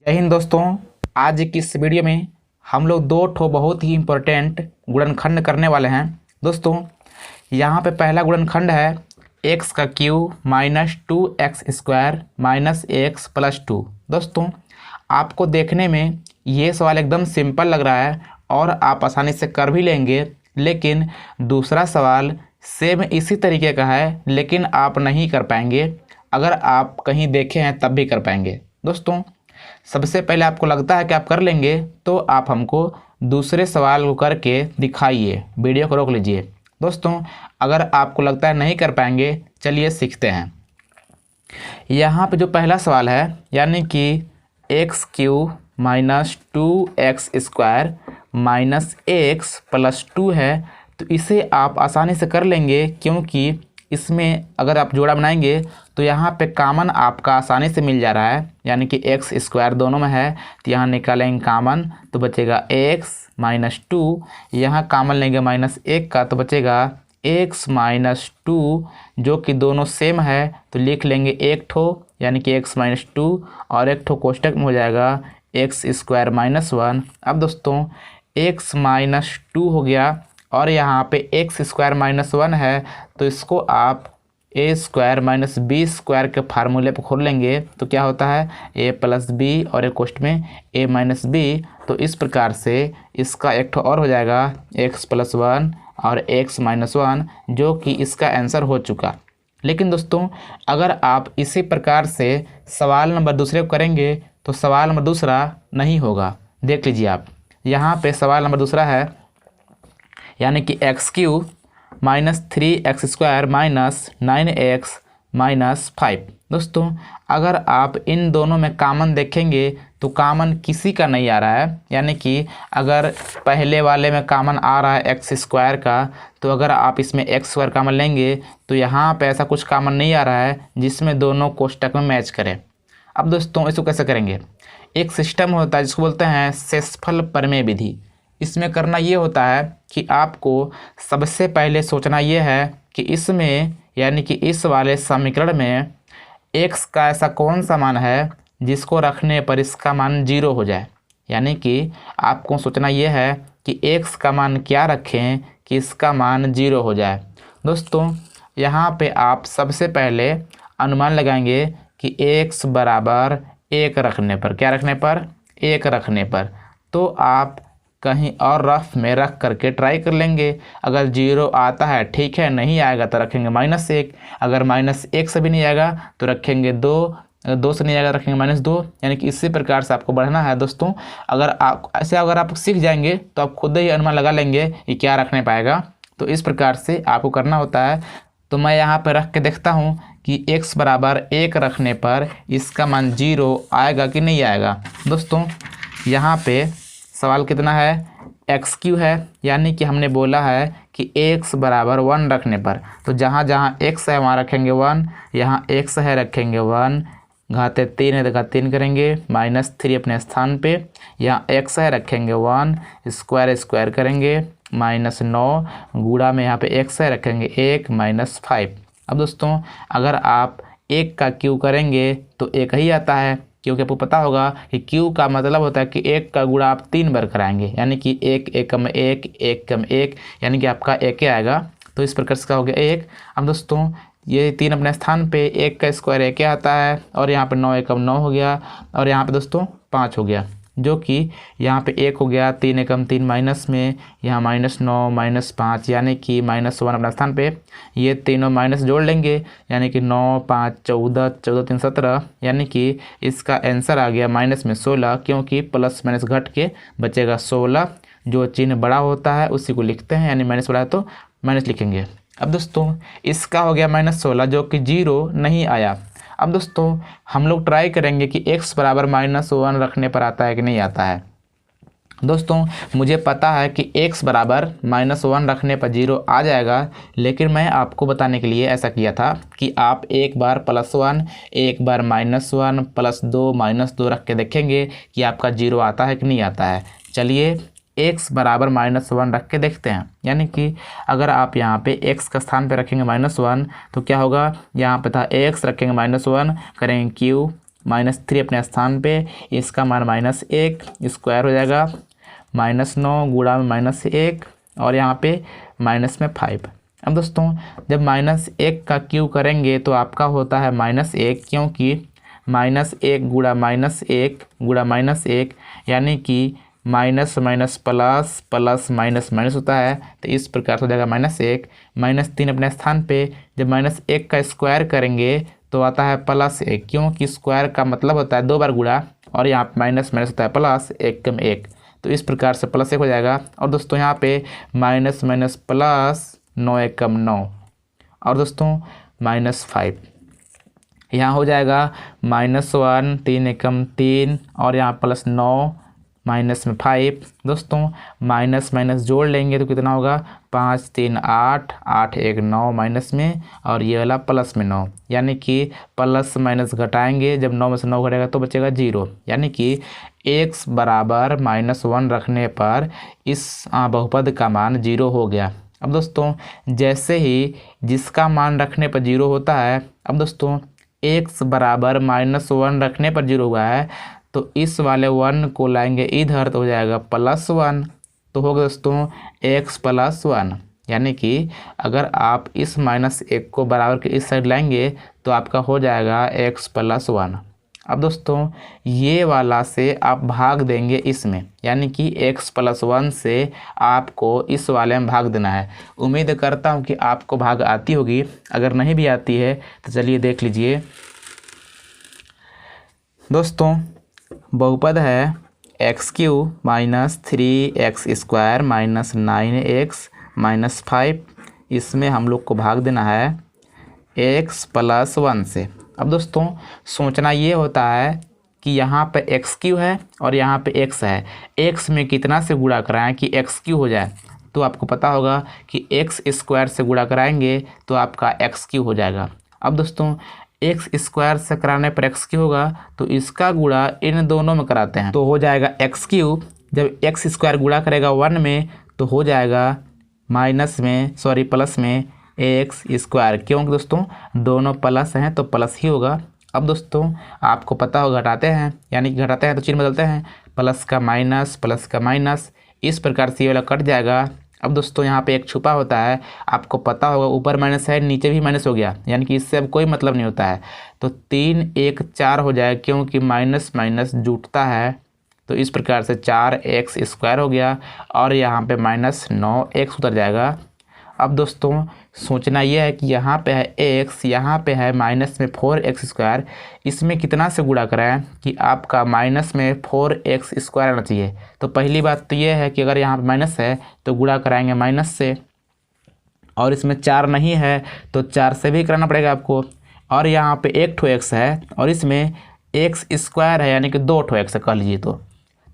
जय हिंद दोस्तों। आज की इस वीडियो में हम लोग दो ठो बहुत ही इम्पोर्टेंट गुणनखंड करने वाले हैं। दोस्तों यहाँ पे पहला गुणनखंड है एक्स का cube minus 2x² minus x plus 2। दोस्तों आपको देखने में ये सवाल एकदम सिंपल लग रहा है और आप आसानी से कर भी लेंगे, लेकिन दूसरा सवाल सेम इसी तरीके का है लेकिन आप नहीं कर पाएंगे। अगर आप कहीं देखे हैं तब भी कर पाएंगे। दोस्तों सबसे पहले आपको लगता है कि आप कर लेंगे तो आप हमको दूसरे सवाल को करके दिखाइए, वीडियो को रोक लीजिए। दोस्तों अगर आपको लगता है नहीं कर पाएंगे, चलिए सीखते हैं। यहाँ पे जो पहला सवाल है यानी कि x cube minus 2x² minus x plus 2 है, तो इसे आप आसानी से कर लेंगे क्योंकि इसमें अगर आप जोड़ा बनाएंगे तो यहाँ पे कॉमन आपका आसानी से मिल जा रहा है, यानी कि x² दोनों में है तो यहाँ निकालेंगे कॉमन तो बचेगा x माइनस 2। यहाँ कॉमन लेंगे माइनस 1 का तो बचेगा x माइनस 2, जो कि दोनों सेम है तो लिख लेंगे एक ठो यानी कि x माइनस 2 और एक ठो कोष्टक में हो जाएगा x² माइनस 1। अब दोस्तों x माइनस 2 हो गया और यहाँ पे x² माइनस 1 है तो इसको आप a² माइनस b² के फार्मूले पर खोल लेंगे तो क्या होता है a प्लस बी और एक कोष्ट में a माइनस बी। तो इस प्रकार से इसका एक ठो और हो जाएगा x प्लस 1 और x माइनस 1, जो कि इसका आंसर हो चुका। लेकिन दोस्तों अगर आप इसी प्रकार से सवाल नंबर दूसरे को करेंगे तो सवाल नंबर दूसरा नहीं होगा। देख लीजिए आप, यहाँ पे सवाल नंबर दूसरा है यानी कि x cube minus 3x² minus 9x minus 5। दोस्तों अगर आप इन दोनों में कॉमन देखेंगे तो कॉमन किसी का नहीं आ रहा है, यानी कि अगर पहले वाले में कॉमन आ रहा है x² का तो अगर आप इसमें x² कॉमन लेंगे तो यहाँ पे ऐसा कुछ कॉमन नहीं आ रहा है जिसमें दोनों कोष्टक में मैच करें। अब दोस्तों इसको कैसे करेंगे, एक सिस्टम होता है जिसको बोलते हैं शेषफल प्रमेय विधि। इसमें करना ये होता है कि आपको सबसे पहले सोचना ये है कि इसमें यानी कि इस वाले समीकरण में x का ऐसा कौन सा मान है जिसको रखने पर इसका मान 0 हो जाए। यानी कि आपको सोचना ये है कि x का मान क्या रखें कि इसका मान 0 हो जाए। दोस्तों यहाँ पे आप सबसे पहले अनुमान लगाएंगे कि x बराबर 1 रखने पर, क्या रखने पर, 1 रखने पर, तो आप कहीं और रफ में रख करके ट्राई कर लेंगे। अगर 0 आता है ठीक है, नहीं आएगा तो रखेंगे -1। अगर -1 से भी नहीं आएगा तो रखेंगे 2, 2 से नहीं आएगा रखेंगे -2। यानी कि इसी प्रकार से आपको बढ़ना है। दोस्तों अगर आप सीख जाएंगे तो आप खुद ही अनुमान लगा लेंगे कि क्या रखने पाएगा। तो इस प्रकार से आपको करना होता है। तो मैं यहाँ पर रख के देखता हूँ कि x बराबर 1 रखने पर इसका मान 0 आएगा कि नहीं आएगा। दोस्तों यहाँ पे सवाल कितना है, एक्स क्यू है, यानी कि हमने बोला है कि x बराबर 1 रखने पर, तो जहाँ जहाँ x है वहाँ रखेंगे 1, यहाँ x है रखेंगे 1, घाते 3 है तो घात 3 करेंगे, -3 अपने स्थान पे, यहाँ x है रखेंगे 1, स्क्वायर करेंगे -9, गुणा में यहाँ पे x है रखेंगे 1 -5। अब दोस्तों अगर आप 1 का क्यू करेंगे तो 1 ही आता है, क्योंकि आपको पता होगा कि क्यू का मतलब होता है कि 1 का गुणा आप 3 बार कराएंगे, यानी कि 1 1 कम 1 1 कम 1, यानी कि आपका 1 आएगा। तो इस प्रकार से हो गया 1। अब दोस्तों ये 3 अपने स्थान पे, 1 का स्क्वायर 1 आता है और यहाँ पे 9 1 कम 9 हो गया और यहाँ पे दोस्तों 5 हो गया, जो कि यहाँ पे 1 हो गया, 3 एकम 3 माइनस में, यहाँ -9 -5 यानी कि -1 अपना स्थान पे, ये तीनों माइनस जोड़ लेंगे यानी कि 9 5 14 14 3 17, यानी कि इसका आंसर आ गया माइनस में 16, क्योंकि प्लस माइनस घट के बचेगा 16। जो चिन्ह बड़ा होता है उसी को लिखते हैं, यानी माइनस बड़ा है तो माइनस लिखेंगे। अब दोस्तों इसका हो गया -16 जो कि 0 नहीं आया। अब दोस्तों हम लोग ट्राई करेंगे कि x बराबर -1 रखने पर आता है कि नहीं आता है। दोस्तों मुझे पता है कि x बराबर -1 रखने पर 0 आ जाएगा, लेकिन मैं आपको बताने के लिए ऐसा किया था कि आप एक बार +1 एक बार -1 +2 -2 रख के देखेंगे कि आपका 0 आता है कि नहीं आता है। चलिए x बराबर -1 रख के देखते हैं। यानी कि अगर आप यहाँ पे x का स्थान पे रखेंगे -1 तो क्या होगा, यहाँ पे था x रखेंगे -1 करेंगे क्यू -3 अपने स्थान पे, इसका मान -1 स्क्वायर हो जाएगा, -9 गुणा में -1 और यहाँ पे माइनस में 5। अब दोस्तों जब -1 का क्यू करेंगे तो आपका होता है -1, क्योंकि -1 गुणा -1 गुणा -1 यानी कि minus minus plus plus minus minus होता है, तो इस प्रकार से हो जाएगा -1। -3 अपने स्थान पे, जब -1 का स्क्वायर करेंगे तो आता है +1, क्योंकि स्क्वायर का मतलब होता है 2 बार गुणा और यहाँ पे माइनस माइनस होता है प्लस, 1 कम 1, तो इस प्रकार से +1 हो जाएगा। और दोस्तों यहाँ पे माइनस माइनस प्लस 9 1 कम 9 और दोस्तों -5, यहाँ हो जाएगा -1 3 1 कम 3 और यहाँ +9 माइनस में 5। दोस्तों माइनस माइनस जोड़ लेंगे तो कितना होगा, 5 3 8 8 1 9 माइनस में और ये वाला प्लस में 9, यानी कि प्लस माइनस घटाएंगे, जब 9 में से 9 घटेगा तो बचेगा 0, यानी कि x बराबर -1 रखने पर इस बहुपद का मान 0 हो गया। अब दोस्तों जैसे ही जिसका मान रखने पर 0 होता है, अब दोस्तों x बराबर -1 रखने पर 0 हुआ है, तो इस वाले 1 को लाएंगे इधर तो हो जाएगा +1, तो होगा दोस्तों x + 1, यानी कि अगर आप इस -1 को बराबर के इस साइड लाएंगे तो आपका हो जाएगा x + 1। अब दोस्तों ये वाला से आप भाग देंगे इसमें, यानी कि x + 1 से आपको इस वाले में भाग देना है। उम्मीद करता हूँ कि आपको भाग आती होगी, अगर नहीं भी आती है तो चलिए देख लीजिए। दोस्तों बहुपद है x³ - 3x² - 9x - 5, इसमें हम लोग को भाग देना है x + 1 से। अब दोस्तों सोचना ये होता है कि यहाँ पे x³ है और यहाँ पे x है, x में कितना से गुणा कराएं कि x³ हो जाए, तो आपको पता होगा कि x² से गुणा कराएंगे तो आपका x³ हो जाएगा। अब दोस्तों x² से कराने पर x³ होगा, तो इसका गुणा इन दोनों में कराते हैं तो हो जाएगा x³। जब x² गुणा करेगा 1 में तो हो जाएगा प्लस में x², क्योंकि दोस्तों दोनों प्लस हैं तो प्लस ही होगा। अब दोस्तों आपको पता होगा घटाते हैं, यानी कि घटाते हैं तो चिन्ह बदलते हैं, प्लस का माइनस, इस प्रकार से ये वाला कट जाएगा। अब दोस्तों यहाँ पे एक छुपा होता है, आपको पता होगा ऊपर माइनस है नीचे भी माइनस हो गया, यानी कि इससे अब कोई मतलब नहीं होता है, तो 3 1 4 हो जाए, क्योंकि माइनस माइनस जुटता है, तो इस प्रकार से 4x² हो गया और यहाँ पे -9x उतर जाएगा। अब दोस्तों सोचना यह है कि यहाँ पे है x, यहाँ पे है माइनस में 4x², इसमें कितना से गुणा कराएं कि आपका माइनस में 4x² आना चाहिए। तो पहली बात तो ये है कि अगर यहाँ पे माइनस है तो गुणा कराएंगे माइनस से, और इसमें 4 नहीं है तो 4 से भी कराना पड़ेगा आपको, और यहाँ पे 1 ठो x है और इसमें x² है, यानी कि 2 ठो x कह लीजिए, तो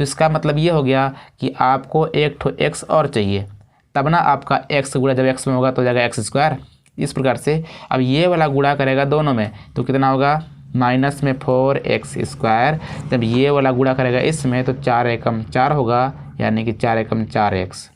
इसका मतलब ये हो गया कि आपको 1 ठो x और चाहिए, तब ना आपका x गुणा जब x में होगा तो हो जाएगा x²। इस प्रकार से अब ये वाला गुणा करेगा दोनों में तो कितना होगा, माइनस में 4x², जब ये वाला गुणा करेगा इसमें तो 4 एकम 4 होगा, यानी कि 4 एकम 4x।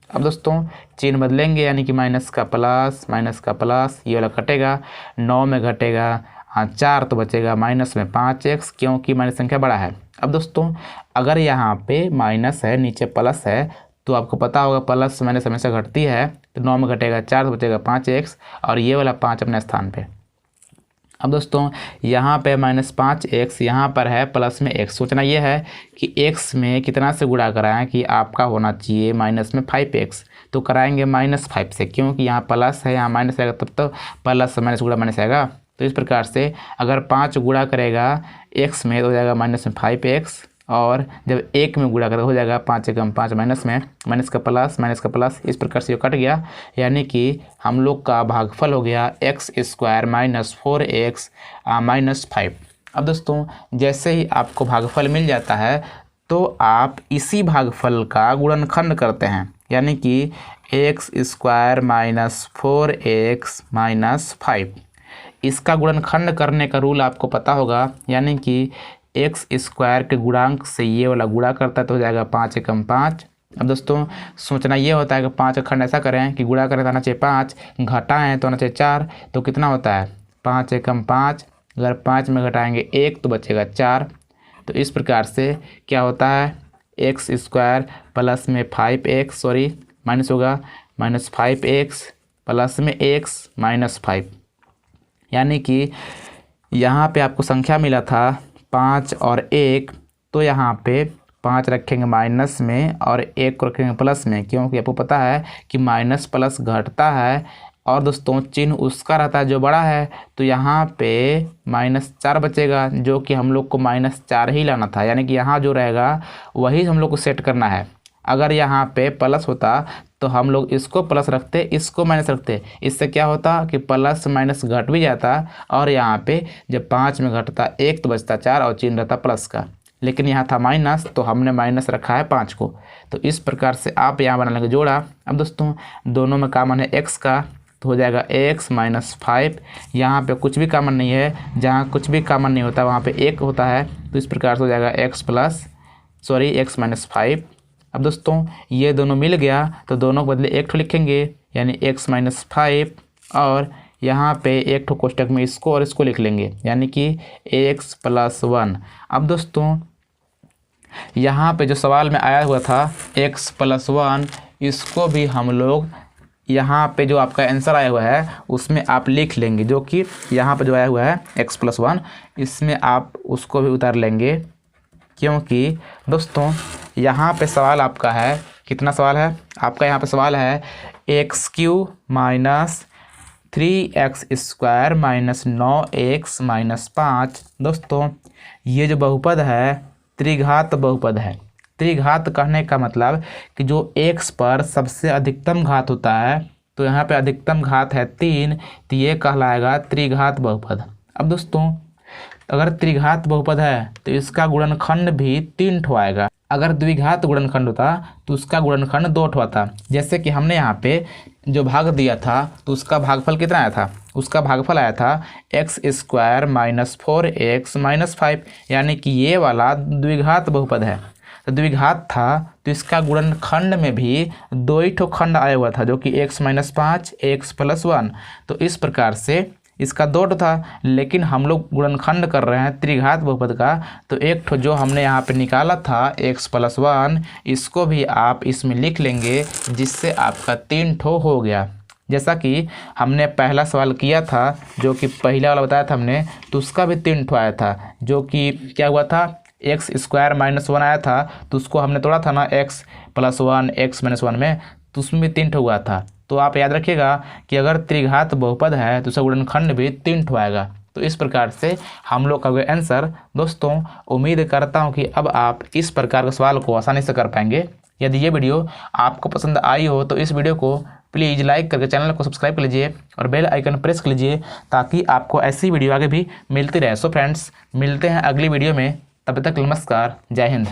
अब दोस्तों चिन्ह बदलेंगे, यानी कि माइनस का प्लस, ये वाला कटेगा, 9 में घटेगा 4 तो बचेगा माइनस में 5x, क्योंकि माइनस संख्या बड़ा है। अब दोस्तों अगर यहाँ पे माइनस है नीचे प्लस है तो आपको पता होगा प्लस माइनस हमेशा घटती है, तो 9 में घटेगा 4 तो बचेगा 5x और ये वाला 5 अपने स्थान पे। अब दोस्तों यहाँ पे -5x, यहाँ पर है प्लस में x। सोचना यह है कि x में कितना से गुणा कराएं कि आपका होना चाहिए माइनस में 5x, तो कराएंगे -5 से, क्योंकि यहाँ प्लस है यहाँ माइनस आएगा, तब तो प्लस माइनस गुणा माइनस आएगा। तो इस प्रकार से अगर 5 गुणा करेगा x में तो हो जाएगा -5x, और जब 1 में गुणा करेगा हो जाएगा 5 एकम 5 माइनस में माइनस का प्लस, इस प्रकार से ये कट गया, यानी कि हम लोग का भागफल हो गया x² - 4x - 5। अब दोस्तों जैसे ही आपको भागफल मिल जाता है तो आप इसी भागफल का गुणनखंड करते हैं, यानी कि x² - 4x - 5। इसका गुणनखंड करने का रूल आपको पता होगा, यानी कि x² के गुणांक से ये वाला गुणा करता है तो हो जाएगा 5 एकम 5। अब दोस्तों सोचना ये होता है कि 5 का खंड ऐसा करें कि गुणा करें तो आना चाहिए 5, घटाएं तो आना चाहिए 4, तो कितना होता है 5 एकम 5, अगर 5 में घटाएंगे 1 तो बचेगा 4। तो इस प्रकार से क्या होता है, एक्स स्क्वायर प्लस में 5x माइनस होगा -5x प्लस में x -5, यानी कि यहाँ पे आपको संख्या मिला था 5 और 1, तो यहाँ पे 5 रखेंगे माइनस में और 1 को रखेंगे प्लस में, क्योंकि आपको पता है कि माइनस प्लस घटता है और दोस्तों चिन्ह उसका रहता है जो बड़ा है। तो यहाँ पे -4 बचेगा, जो कि हम लोग को -4 ही लाना था, यानी कि यहाँ जो रहेगा वही हम लोग को सेट करना है। अगर यहाँ पे प्लस होता तो हम लोग इसको प्लस रखते, इसको माइनस रखते, इससे क्या होता कि प्लस माइनस घट भी जाता और यहाँ पे जब 5 में घटता 1 तो बचता 4 और चिन्ह रहता प्लस का। लेकिन यहाँ था माइनस तो हमने माइनस रखा है 5 को। तो इस प्रकार से आप यहाँ बना लेंगे जोड़ा। अब दोस्तों दोनों में कॉमन है x का, तो हो जाएगा x -5। यहाँ पे कुछ भी कॉमन नहीं है, जहाँ कुछ भी कॉमन नहीं होता वहाँ पे 1 होता है। तो इस प्रकार से हो जाएगा x -5। अब दोस्तों ये दोनों मिल गया तो दोनों के बदले 1 ठो लिखेंगे, यानी x -5 और यहाँ पे 1 ठो कोष्टक में इसको और इसको लिख लेंगे, यानी कि x + 1। अब दोस्तों यहाँ पे जो सवाल में आया हुआ था x + 1, इसको भी हम लोग यहाँ पे जो आपका आंसर आया हुआ है उसमें आप लिख लेंगे, जो कि यहाँ पे जो आया हुआ है x + 1, इसमें आप उसको भी उतार लेंगे, क्योंकि दोस्तों यहाँ पे सवाल आपका है, कितना सवाल है आपका, यहाँ पे सवाल है x³ - 3x² - 9x - 5। दोस्तों ये जो बहुपद है त्रिघात बहुपद है। त्रिघात कहने का मतलब कि जो x पर सबसे अधिकतम घात होता है, तो यहाँ पे अधिकतम घात है 3, तो ये कहलाएगा त्रिघात बहुपद। अब दोस्तों अगर त्रिघात बहुपद है तो इसका गुणनखंड भी 3 ठो आएगा। अगर द्विघात गुणनखंड होता तो उसका गुणनखंड 2 ठो आता। जैसे कि हमने यहाँ पे जो भाग दिया था तो उसका भागफल कितना आया था, उसका भागफल आया था x² - 4x - 5, यानी कि ये वाला द्विघात बहुपद है। तो द्विघात था तो इसका गुणनखंड में भी 2 ही ठो खंड आया हुआ था, जो कि x - 5 x + 1। तो इस प्रकार से इसका 2 ठो था, लेकिन हम लोग गुणनखंड कर रहे हैं त्रिघात बहुपद का, तो 1 ठो जो हमने यहाँ पे निकाला था x + 1, इसको भी आप इसमें लिख लेंगे, जिससे आपका 3 ठो हो गया। जैसा कि हमने पहला सवाल किया था, जो कि पहला वाला बताया था हमने, तो उसका भी 3 ठो आया था, जो कि क्या हुआ था x² - 1 आया था, तो उसको हमने तोड़ा था ना x + 1 x - 1 में, तो उसमें भी 3 ठो हुआ था। तो आप याद रखिएगा कि अगर त्रिघात बहुपद है तो उसका गुणनखंड भी 3 ठो आएगा। तो इस प्रकार से हम लोग का आंसर। दोस्तों उम्मीद करता हूं कि अब आप इस प्रकार के सवाल को आसानी से कर पाएंगे। यदि ये वीडियो आपको पसंद आई हो तो इस वीडियो को प्लीज़ लाइक करके चैनल को सब्सक्राइब कर लीजिए और बेल आइकन प्रेस कर लीजिए, ताकि आपको ऐसी वीडियो आगे भी मिलती रहे। सो फ्रेंड्स मिलते हैं अगली वीडियो में, तब तक नमस्कार, जय हिंद।